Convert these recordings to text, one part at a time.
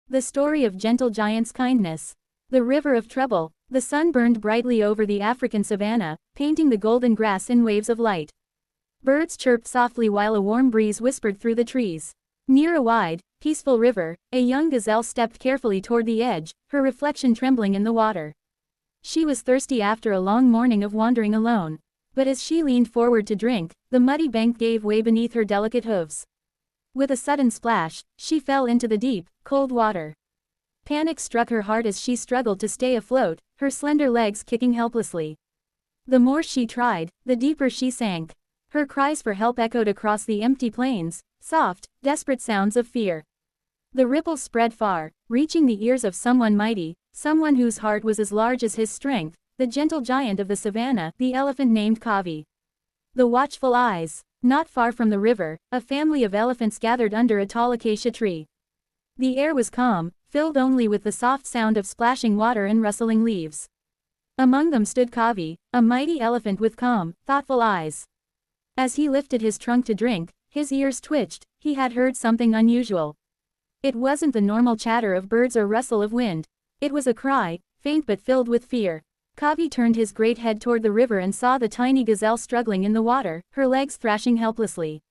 The story of gentle giant's kindness. The river of trouble. The sun burned brightly over the African savannah, painting the golden grass in waves of light. Birds chirped softly while a warm breeze whispered through the trees. Near a wide, peaceful river, a young gazelle stepped carefully toward the edge, her reflection trembling in the water. She was thirsty after a long morning of wandering alone. But as she leaned forward to drink, the muddy bank gave way beneath her delicate hooves. With a sudden splash, she fell into the deep, cold water. Panic struck her heart as she struggled to stay afloat, her slender legs kicking helplessly. The more she tried, the deeper she sank. Her cries for help echoed across the empty plains, soft, desperate sounds of fear. The ripples spread far, reaching the ears of someone mighty, someone whose heart was as large as his strength, the gentle giant of the savannah, the elephant named Kavi. The watchful eyes. Not far from the river, a family of elephants gathered under a tall acacia tree. The air was calm, filled only with the soft sound of splashing water and rustling leaves. Among them stood Kavi, a mighty elephant with calm, thoughtful eyes. As he lifted his trunk to drink, his ears twitched, he had heard something unusual. It wasn't the normal chatter of birds or rustle of wind. It was a cry, faint but filled with fear. Kavi turned his great head toward the river and saw the tiny gazelle struggling in the water, her legs thrashing helplessly.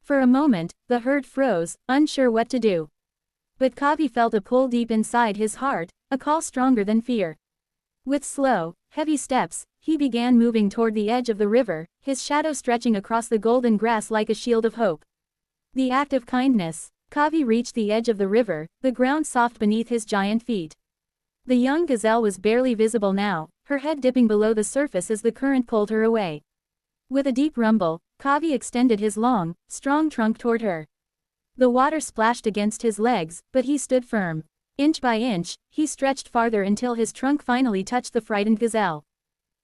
For a moment, the herd froze, unsure what to do. But Kavi felt a pull deep inside his heart, a call stronger than fear. With slow, heavy steps, he began moving toward the edge of the river, his shadow stretching across the golden grass like a shield of hope. The act of kindness. Kavi reached the edge of the river, the ground soft beneath his giant feet. The young gazelle was barely visible now, her head dipping below the surface as the current pulled her away. With a deep rumble, Kavi extended his long, strong trunk toward her. The water splashed against his legs, but he stood firm. Inch by inch, he stretched farther until his trunk finally touched the frightened gazelle.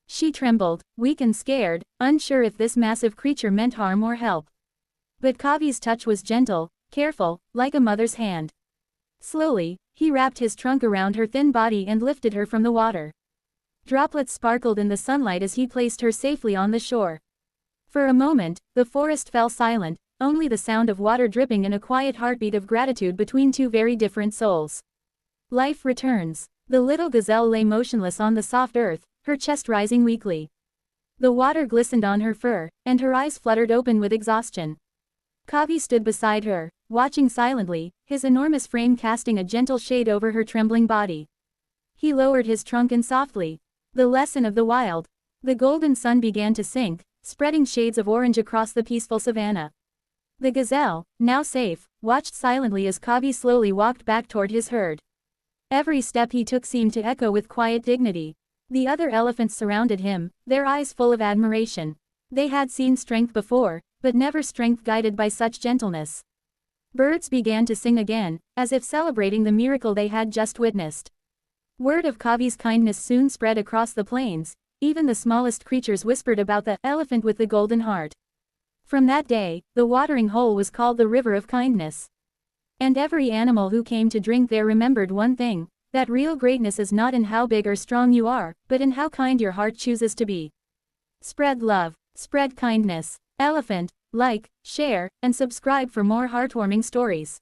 She trembled, weak and scared, unsure if this massive creature meant harm or help. But Kavi's touch was gentle, careful, like a mother's hand. Slowly, he wrapped his trunk around her thin body and lifted her from the water. Droplets sparkled in the sunlight as he placed her safely on the shore. For a moment, the forest fell silent, only the sound of water dripping and a quiet heartbeat of gratitude between two very different souls. Life returns. The little gazelle lay motionless on the soft earth, her chest rising weakly. The water glistened on her fur, and her eyes fluttered open with exhaustion. Kavi stood beside her, watching silently, his enormous frame casting a gentle shade over her trembling body. He lowered his trunk and softly. The lesson of the wild. The golden sun began to sink, spreading shades of orange across the peaceful savannah. The gazelle, now safe, watched silently as Kavi slowly walked back toward his herd. Every step he took seemed to echo with quiet dignity. The other elephants surrounded him, their eyes full of admiration. They had seen strength before, but never strength guided by such gentleness. Birds began to sing again, as if celebrating the miracle they had just witnessed. Word of Kavi's kindness soon spread across the plains, even the smallest creatures whispered about the elephant with the golden heart. From that day, the watering hole was called the River of Kindness. And every animal who came to drink there remembered one thing, that real greatness is not in how big or strong you are, but in how kind your heart chooses to be. Spread love, spread kindness. Elephant, like, share, and subscribe for more heartwarming stories.